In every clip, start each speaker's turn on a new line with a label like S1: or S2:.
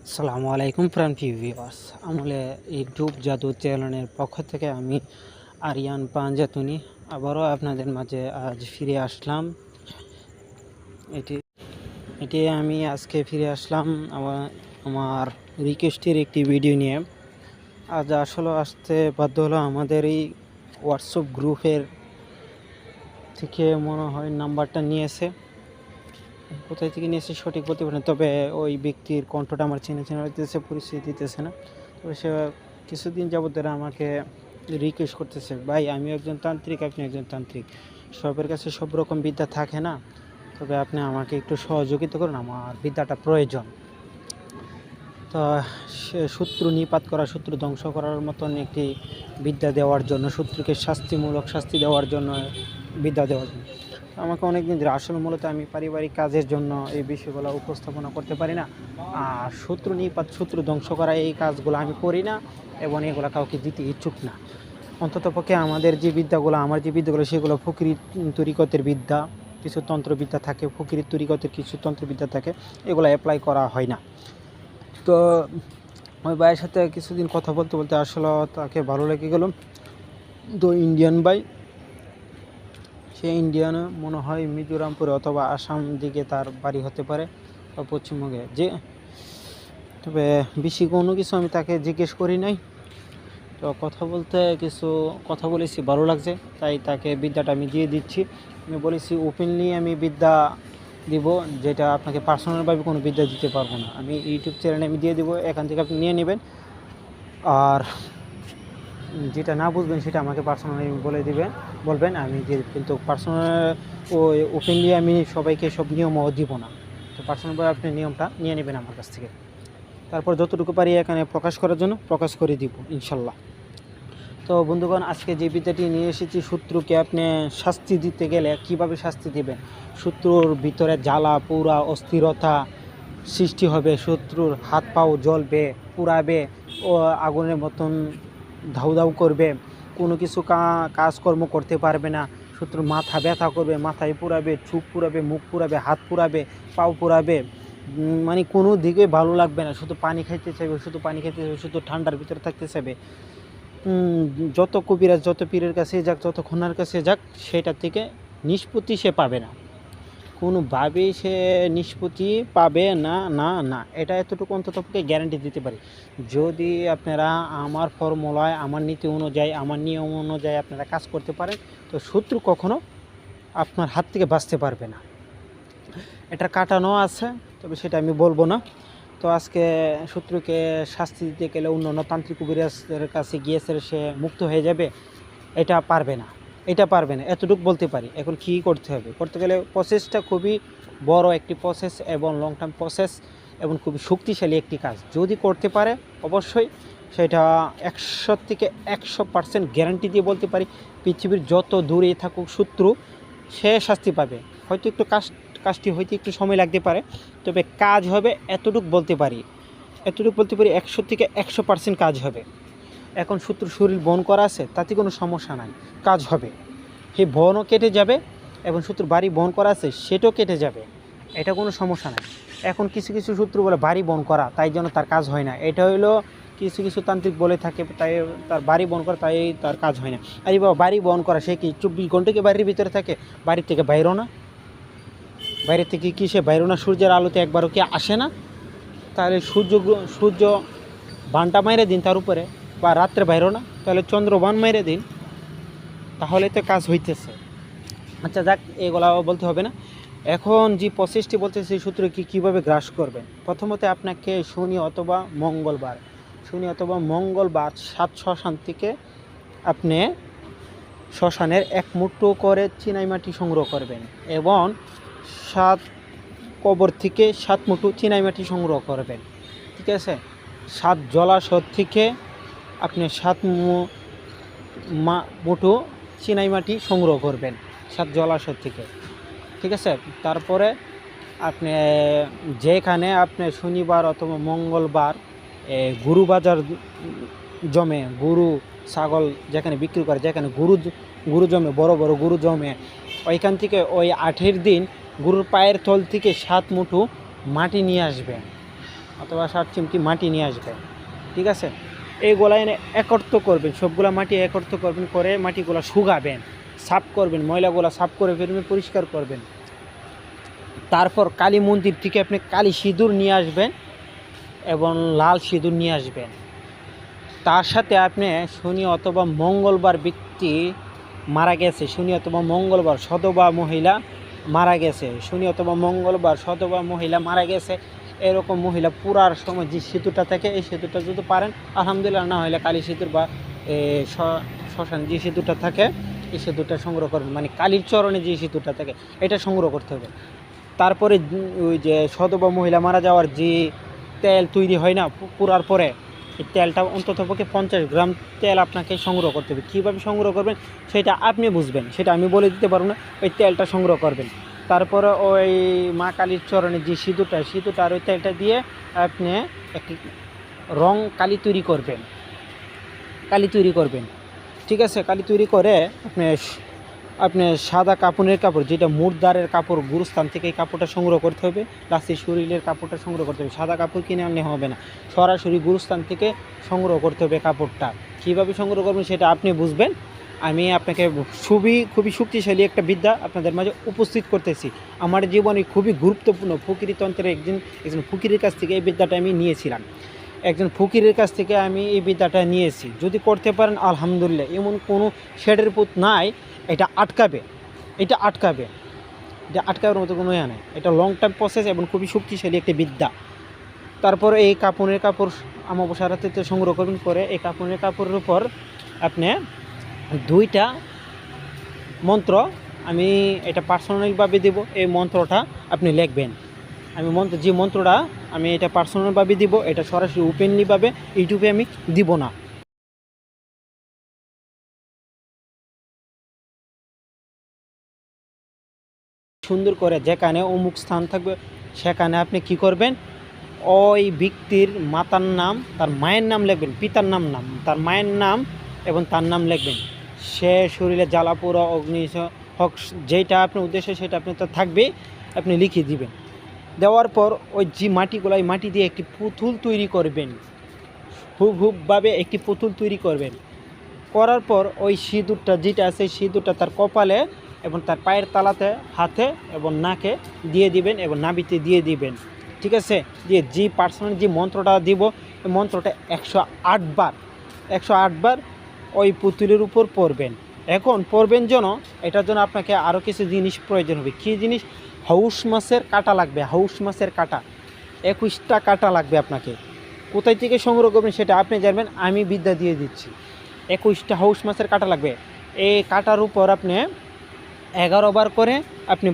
S1: আসসালামু আলাইকুম প্রাণ ভিউয়ার্স, আমলে ইউটিউব জাদু চ্যানেলের পক্ষ থেকে আমি আরিয়ান পাঞ্জাতুনি আবারও আপনাদের মাঝে আজ ফিরে আসলাম। এটি এটি আমি আজকে ফিরে আসলাম আমার রিকোয়েস্টের একটি ভিডিও নিয়ে। আজ আসলে আসতে বাধ্য হলো আমাদের এই হোয়াটসঅ্যাপ গ্রুপের থেকে মনে হয় নাম্বারটা নিয়েছে। কোথায় থেকে নিয়েছে সঠিক বলতে পারেন, তবে ওই ব্যক্তির কণ্ঠটা আমার চেনা চেনা লাগতেছে, পরিচয় দিতেছে না। তবে সে কিছুদিন যাবত ধরে আমাকে রিকোয়েস্ট করতেছে, ভাই আমি একজন তান্ত্রিক, আপনি একজন তান্ত্রিক, সবের কাছে সব রকম বিদ্যা থাকে না, তবে আপনি আমাকে একটু সহযোগিতা করুন, আমার বিদ্যাটা প্রয়োজন। তো সে শত্রু নিপাত করা, শত্রু ধ্বংস করার মতন একটি বিদ্যা দেওয়ার জন্য, শত্রুকে শাস্তিমূলক শাস্তি দেওয়ার জন্য বিদ্যা দেওয়ার জন্য আমাকে অনেকদিন ধরে, আসলে মূলত আমি পারিবারিক কাজের জন্য এই বিষয়গুলো উপস্থাপনা করতে পারি না। আর শত্রু নিপাত, শত্রু ধ্বংস করা এই কাজগুলো আমি করি না এবং এগুলো কাউকে দিতে ইচ্ছুক না। অন্ততপক্ষে আমাদের যে বিদ্যাগুলো, আমার যে বিদ্যাগুলো, সেগুলো ফকির তরিকতের বিদ্যা, কিছু তন্ত্রবিদ্যা থাকে, ফকির তরিকতের কিছু তন্ত্রবিদ্যা থাকে, এগুলো অ্যাপ্লাই করা হয় না। তো ওই ভাইয়ের সাথে কিছুদিন কথা বলতে বলতে আসলে তাকে ভালো লেগে গেল। তো ইন্ডিয়ান ভাই, সে ইন্ডিয়ান মনে হয় মিজোরামপুরে অথবা আসাম দিকে তার বাড়ি হতে পারে, বা পশ্চিমবঙ্গে, যে তবে বেশি কোনো কিছু আমি তাকে জিজ্ঞেস করি নাই। তো কথা বলতে কিছু কথা বলেছি, ভালো লাগছে, তাই তাকে বিদ্যাটা আমি দিয়ে দিচ্ছি। আমি বলেছি ওপেনলি আমি বিদ্যা দিব, যেটা আপনাকে পার্সোনালভাবে কোনো বিদ্যা দিতে পারবো না, আমি ইউটিউব চ্যানেলে আমি দিয়ে দিব, এখান থেকে আপনি নিয়ে নেবেন। আর যেটা না বুঝবেন সেটা আমাকে পার্সোনালি বলবেন, আমি দিয়ে, কিন্তু পার্সোনাল ওপেনলি আমি সবাইকে সব নিয়মও দিব না। তো পার্সোনালভাবে আপনি নিয়মটা নিয়ে নেবেন আমার কাছ থেকে, তারপর যতটুকু পারি এখানে প্রকাশ করার জন্য প্রকাশ করে দিব ইনশাল্লাহ। তো বন্ধুগণ, আজকে যে বিদ্যাটি নিয়ে এসেছি, শত্রুকে আপনি শাস্তি দিতে গেলে কিভাবে শাস্তি দেবেন, শত্রুর ভিতরে জ্বালা পোড়া অস্থিরতা সৃষ্টি হবে, শত্রুর হাত পাও জ্বলবে, পুড়াবে, ও আগুনের মতন ধাউ ধাউ করবে, কোনো কিছু কাজকর্ম করতে পারবে না, শত্রুর মাথা ব্যথা করবে, মাথায় পুড়াবে, চোখ পুড়াবে, মুখ পুড়াবে, হাত পুড়াবে, পাও পুড়াবে, মানে কোনো দিকে ভালো লাগবে না, শুধু পানি খাইতে চাইবে, শুধু ঠান্ডার ভিতরে থাকতে চাইবে। যত কবিরাজ, যত পীরের কাছে যাক, যত খনার কাছে যাক, সেটা থেকে নিষ্পত্তি সে পাবে না, কোনোভাবেই সে নিষ্পত্তি পাবে না, না না, এটা এতটুকু অন্ততপক্ষে গ্যারান্টি দিতে পারি। যদি আপনারা আমার ফর্মুলায়, আমার নীতি অনুযায়ী, আমার নিয়ম অনুযায়ী আপনারা কাজ করতে পারেন, তো শত্রু কখনো আপনার হাত থেকে বাঁচতে পারবে না। এটা কাটানো আছে, তবে সেটা আমি বলবো না। তো আজকে শত্রুকে শাস্তি দিতে গেলে অন্য তান্ত্রিক কবিরাজের কাছে গিয়েছে সে মুক্ত হয়ে যাবে, এটা পারবে না, এতটুকু বলতে পারি। এখন কী করতে গেলে প্রসেসটা খুবই বড় একটি প্রসেস এবং লং টার্ম প্রসেস এবং খুবই শক্তিশালী একটি কাজ। যদি করতে পারে অবশ্যই সেটা 100 থেকে 100% গ্যারান্টি দিয়ে বলতে পারি, পৃথিবীর যত দূরে থাকুক শত্রু, সে শাস্তি পাবে। হয়তো একটু কাজটি হইতে একটু সময় লাগতে পারে, তবে কাজ হবে, এতটুকু বলতে পারি 100 থেকে 100% কাজ হবে। এখন শত্রুর শরীর বন করা আছে, তাতে কোনো সমস্যা নাই, কাজ হবে, সেই বনও কেটে যাবে, এবং শত্রুর বাড়ি বন করা আছে সেটাও কেটে যাবে, এটা কোনো সমস্যা নাই। এখন কিছু শত্রু বলে বাড়ি বন করা, তাই জন্য তার কাজ হয় না, এটা হইলো কিছু তান্ত্রিক বলে থাকে, তাই তার বাড়ি বন করা, তাই তার কাজ হয় না। আরে বাবা, বাড়ি বন করা, সে কি 24 ঘন্টা কি বাড়ির ভিতরে থাকে? বাড়ির থেকে বাইরও না, বাইরে থেকে কি সে বাইরও না? সূর্যের আলোতে একবারও কি আসে না? তাহলে সূর্য বানটা মাইরে দিন তার উপরে, বা রাত্রে বাইরও না, তাহলে চন্দ্রবান মাইরে দিন, তাহলে তো কাজ হইতেছে। আচ্ছা যাক, এগুলো বলতে হবে না। এখন যে প্রসেসটি বলতে, সেই সূত্রে কীভাবে গ্রাস করবেন, প্রথমত আপনাকে শনি অথবা মঙ্গলবার 7 শ্মশান থেকে আপনি শ্মশানের 1 মুঠো করে চিনাইমাটি সংগ্রহ করবেন, এবং 7 কবর থেকে 7 মুঠো চিনাইমাটি সংগ্রহ করবেন, ঠিক আছে? 7 জলাশয় থেকে আপনি 7 মুঠো চিনাইমাটি সংগ্রহ করবেন, 7 জলাশয় থেকে, ঠিক আছে? তারপরে আপনি যেখানে আপনি শনিবার অথবা মঙ্গলবার গরু বাজার জমে, গরু ছাগল যেখানে বিক্রি করে, যেখানে গরু জমে, বড় গরু জমে, ওইখান থেকে ওই 8-এর দিন গরুর পায়ের তল থেকে 7 মুঠো মাটি নিয়ে আসবেন, অথবা 7 চিমটি মাটি নিয়ে আসবেন। ঠিক আছে, এইগুলা এনে একত্র করবেন, সবগুলা মাটি একত্র করবেন, করে মাটিগুলা শুকাবেন, সাফ করবেন, ময়লাগুলা সাফ করে ফেলবেন, পরিষ্কার করবেন। তারপর কালী মন্দির থেকে আপনি কালী সিঁদুর নিয়ে আসবেন এবং লাল সিঁদুর নিয়ে আসবেন। তার সাথে আপনি শনি অথবা মঙ্গলবার ব্যক্তি মারা গেছে, শনি অথবা মঙ্গলবার সধবা মহিলা মারা গেছে, শনি অথবা মঙ্গলবার সধবা মহিলা মারা গেছে, এরকম মহিলা পুরার সময় যে সেতুটা থাকে এই সেতুটা যদি পারেন আলহামদুলিল্লাহ, না হলে কালী সেতুর বা শ্মশান যে সেতুটা থাকে এই সেতুটা সংগ্রহ করবেন, মানে কালীর চরণে যে সেতুটা থাকে এটা সংগ্রহ করতে হবে। তারপরে ওই যে সধবা মহিলা মারা যাওয়ার যে তেল তৈরি হয় না পুরার পরে, এই তেলটা অন্ততপক্ষে 50 গ্রাম তেল আপনাকে সংগ্রহ করতে হবে। কীভাবে সংগ্রহ করবেন সেটা আপনি বুঝবেন, সেটা আমি বলে দিতে পারবো না। ওই তেলটা সংগ্রহ করবেন, তারপরে ওই মা কালীর চরণে যে সিঁদুরটা আর ওই তেলটা দিয়ে আপনি একটি রং কালি তৈরি করবেন। ঠিক আছে, কালি তৈরি করে আপনি সাদা কাপড়ের কাপড়, যেটা মুর্দারের কাপড়, গুরুস্থান থেকে এই কাপড়টা সংগ্রহ করতে হবে, লাস্টের শরীরের কাপড়টা সংগ্রহ করতে হবে। সাদা কাপড় কিনে আনলে হবে না, সরাসরি গুরুস্থান থেকে সংগ্রহ করতে হবে কাপড়টা। কীভাবে সংগ্রহ করবেন সেটা আপনি বুঝবেন। আমি আপনাকে খুবই শক্তিশালী একটা বিদ্যা আপনাদের মাঝে উপস্থিত করতেছি। আমার জীবনে খুবই গুরুত্বপূর্ণ ফকিরতন্ত্রের একজন ফকিরের কাছ থেকে এই বিদ্যাটা আমি নিয়েছিলাম। একজন ফকিরের কাছ থেকে আমি এই বিদ্যাটা নিয়েছি। যদি করতে পারেন আলহামদুলিল্লাহ, এমন কোনো শেডের পুত নাই এটা আটকাবের মতো কোনো ইয়া নেই। এটা লং টাইম প্রসেস এবং খুবই শক্তিশালী একটি বিদ্যা। তারপরে এই কাপড়ের কাপড় অমাবস্যা রাত্রিতে সংগ্রহ করবেন, করে এই কাপড়ের কাপড়ের উপর আপনি 2টা মন্ত্র, আমি এটা পার্সোনালভাবে দেব, এই মন্ত্রটা আপনি লিখবেন। যে মন্ত্রটা আমি এটা পার্সোনালভাবে দিব, এটা সরাসরি ওপেনলিভাবে ইউটিউবে আমি দিব না। সুন্দর করে যেখানে অমুক স্থান থাকবে সেখানে আপনি কি করবেন, ওই ব্যক্তির মাতার নাম, তার মায়ের নাম লিখবেন, পিতার নাম, তার মায়ের নাম এবং তার নাম লিখবেন। সে শরীরে জ্বালাপোড়া অগ্নি হোক, যেটা আপনার উদ্দেশ্য সেটা আপনি তো থাকবেই, আপনি লিখে দিবেন। দেওয়ার পর ওই যে মাটিগুলো, এই মাটি দিয়ে একটি পুতুল তৈরি করবেন, হুবভাবে একটি পুতুল তৈরি করবেন। করার পর ওই সিঁদুরটা যেটা আছে সিঁদুরটা তার কপালে এবং তার পায়ের তালাতে, হাতে এবং নাকে দিয়ে দিবেন এবং নাভিতে দিয়ে দিবেন। ঠিক আছে, দিয়ে যে পার্সোনাল যে মন্ত্রটা দিব, এই মন্ত্রটা 108 বার ওই পুতুলের উপর পড়বেন। এখন পড়বেন জন্য এটার জন্য আপনাকে আরও কিছু জিনিস প্রয়োজন হবে। কী জিনিস? হাউস মাছের কাঁটা লাগবে, হাউস মাছের কাঁটা 21টা কাঁটা লাগবে আপনাকে। কোথায় থেকে সংগ্রহ করবেন সেটা আপনি জানবেন, আমি বিদ্যা দিয়ে দিচ্ছি। 21টা হাউস মাছের কাঁটা লাগবে। এই কাঁটার উপর আপনি 11 বার করে আপনি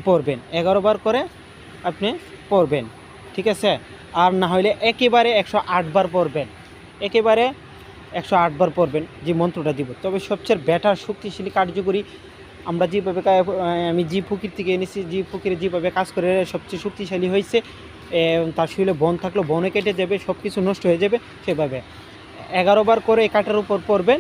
S1: পড়বেন। ঠিক আছে, আর না হলে একেবারে 108 বার পড়বেন, 108 বার পড়বেন যে মন্ত্রটা দিব। তবে সবচেয়ে বেটার শক্তিশালী কার্যকরী আমরা যেভাবে আমি যে ফকির থেকে এনেছি, যে ফকিরে যেভাবে কাজ করে সবচেয়ে শক্তিশালী হয়েছে, তার শরীরে বন থাকলেও বনে কেটে যাবে, সব কিছু নষ্ট হয়ে যাবে। সেভাবে 11 বার করে এই কাঁটার উপর পড়বেন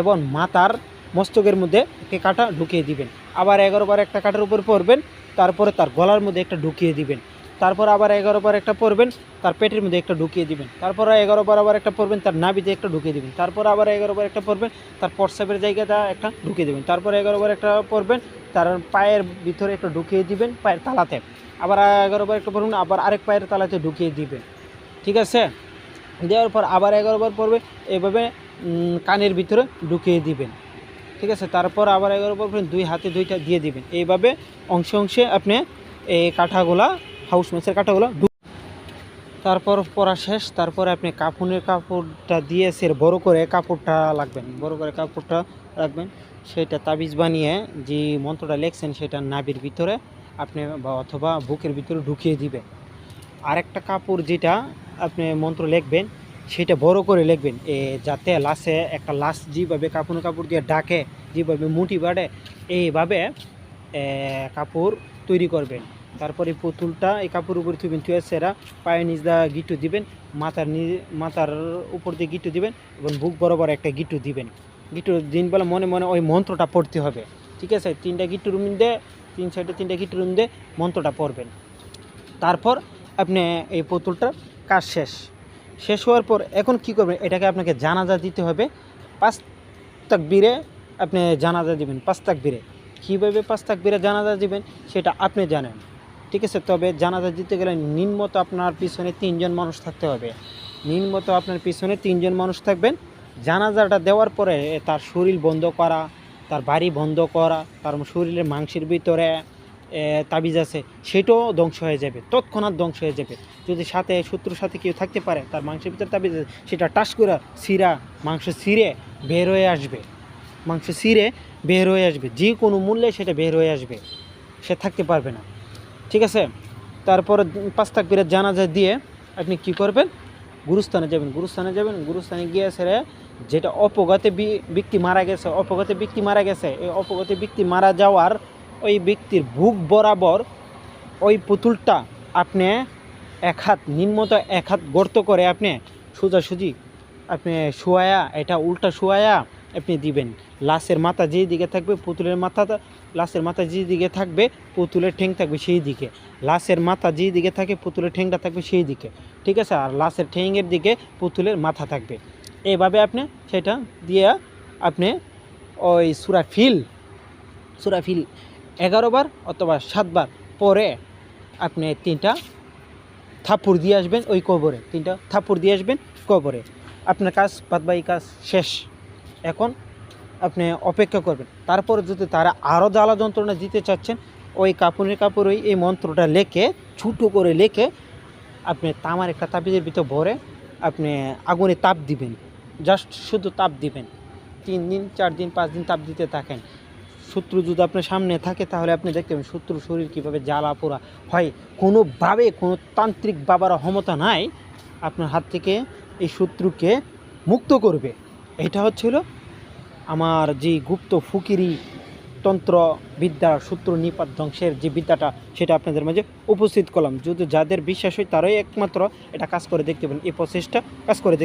S1: এবং মাথার মস্তকের মধ্যে একটি কাঁটা ঢুকিয়ে দিবেন। আবার 11 বার একটা কাঁটার উপর পড়বেন, তারপরে তার গলার মধ্যে একটা ঢুকিয়ে দিবেন। তারপর আবার 11 বার একটা পড়বেন, তার পেটের মধ্যে একটা ঢুকিয়ে দিবেন। তারপর 11 বার আবার একটা পড়বেন, তার নাভিতে একটা ঢুকিয়ে দিবেন। তারপর আবার 11 বার একটা পড়বেন, তার প্রস্রাবের জায়গাটা একটা ঢুকিয়ে দেবেন। তারপর 11 বার একটা পড়বেন, তার পায়ের ভিতরে একটা ঢুকিয়ে দিবেন, পায়ের তালাতে। আবার 11 বার একটা পড়বেন, আবার আরেক পায়ের তালাতে ঢুকিয়ে দিবেন। ঠিক আছে, দেওয়ার পর আবার 11 বার পড়বে, এভাবে কানের ভিতরে ঢুকিয়ে দিবেন। ঠিক আছে, তারপর আবার 11 বার পড়বেন, 2 হাতে 2টা দিয়ে দিবেন। এইভাবে অংশে আপনি এই কাঁটাগুলা, হাউস মাছের কাঁটাগুলো তারপর পরা শেষ। তারপরে আপনি কাফনের কাপড়টা দিয়ে বড় করে কাপড়টা রাখবেন, সেটা তাবিজ বানিয়ে যে মন্ত্রটা লেখছেন সেটা নাভির ভিতরে আপনি অথবা বুকের ভিতরে ঢুকিয়ে দিবেন। আরেকটা কাপড় যেটা আপনি মন্ত্র লিখবেন সেটা বড় করে লিখবেন, যাতে লাশে একটা লাশ যেভাবে কাফনের কাপড় দিয়ে ডাকে, যেভাবে মুঠি বাড়ে, এইভাবে কাপড় তৈরি করবেন। তারপরে পুতুলটা এই কাপড় উপরে থুবেন, থুয়ে সেরা পায়ে নিচ দা গিট্টু দিবেন, মাথার উপর দিয়ে গিট্টু দিবেন এবং বুক বরাবর একটা গিট্টু দিবেন। গিট্টু দিন বলে মনে মনে ওই মন্ত্রটা পড়তে হবে। ঠিক আছে, 3টা গিট্টু রুম দিয়ে 3 সাইডে 3টা গিট্টু রুম দিয়ে মন্ত্রটা পড়বেন। তারপর আপনি এই পুতুলটা কাজ শেষ। শেষ হওয়ার পর এখন কী করবেন, এটাকে আপনাকে জানাজা দিতে হবে। 5 তাকবীরে আপনি জানাজা দিবেন। 5 তাকবীরে কীভাবে 5 তাকবীরে জানাজা দিবেন সেটা আপনি জানেন, ঠিক আছে। তবে জানাজা দিতে গেলে নিম্নত আপনার পিছনে 3 জন মানুষ থাকতে হবে। নিম্নত আপনার পিছনে 3 জন মানুষ থাকবেন। জানাজাটা দেওয়ার পরে তার শরীর বন্ধ করা, তার বাড়ি বন্ধ করা, তার শরীরের মাংসের ভিতরে তাবিজ আছে সেটাও ধ্বংস হয়ে যাবে, তৎক্ষণাৎ ধ্বংস হয়ে যাবে। যদি সাথে শত্রুর সাথে কেউ থাকতে পারে, তার মাংসের ভিতরে তাবিজ আছে, সেটা টাস করে মাংস ছিঁড়ে বের হয়ে আসবে। মাংস ছিঁড়ে বের হয়ে আসবে, যে কোনো মূল্যে সেটা বের হয়ে আসবে, সে থাকতে পারবে না, ঠিক আছে। তারপরে 5 তাকবীরের জানাজা দিয়ে আপনি কি করবেন, গুরুস্থানে যাবেন। গুরুস্থানে গিয়ে সেরে যেটা অপঘাতে ব্যক্তি মারা গেছে, এই অপঘাতে ব্যক্তি মারা যাওয়ার ওই ব্যক্তির বুক বরাবর ওই পুতুলটা আপনি 1 হাত, নিম্নত 1 হাত গর্ত করে আপনি সোজাসুজি আপনি শোয়ায়া, এটা উল্টা শোয়ায়া আপনি দিবেন। লাশের মাথা যেই দিকে থাকবে পুতুলের মাথাটা, লাশের মাথা যেই দিকে থাকবে পুতুলের ঠ্যাং থাকবে সেই দিকে, লাশের মাথা যেই দিকে থাকে পুতুলের ঠ্যাংটা থাকবে সেই দিকে, ঠিক আছে। আর লাশের ঠ্যাংয়ের দিকে পুতুলের মাথা থাকবে। এইভাবে আপনি সেটা দিয়ে আপনি ওই সূরা ফিল 11 বার অথবা 7 বার পরে আপনি 3টা থাপ্পড় দিয়ে আসবেন ওই কবরে, 3টা থাপ্পড় দিয়ে আসবেন কবরে। আপনার কাজ, বাদবাকি কাজ শেষ। এখন আপনি অপেক্ষা করবেন। তারপর যদি তারা আরও জ্বালা যন্ত্রণা দিতে চাচ্ছেন, ওই কাপড়ে এই মন্ত্রটা লেখে, ছোটো করে লেখে আপনি তামার একটা তাবিজের ভিতর ভরে আপনি আগুনে তাপ দিবেন, জাস্ট শুধু তাপ দিবেন। 3 দিন 4 দিন 5 দিন তাপ দিতে থাকেন। শত্রু যদি আপনার সামনে থাকে তাহলে আপনি দেখতে পাবেন শত্রুর শরীর কীভাবে জ্বালা পোড়া হয়। কোনোভাবে কোনো তান্ত্রিক বাবার ক্ষমতা নাই আপনার হাত থেকে এই শত্রুকে মুক্ত করবে। এটা হচ্ছিল আমার যে গুপ্ত ফুকিরি তন্ত্র বিদ্যা, শত্রু নিপাত ধ্বংসের যে বিদ্যাটা, সেটা আপনাদের মাঝে উপস্থিত করলাম। যদি যাদের বিশ্বাস হয় তারাই একমাত্র এটা কাজ করে দেখতে পারেন, এই প্রসেসটা কাজ করে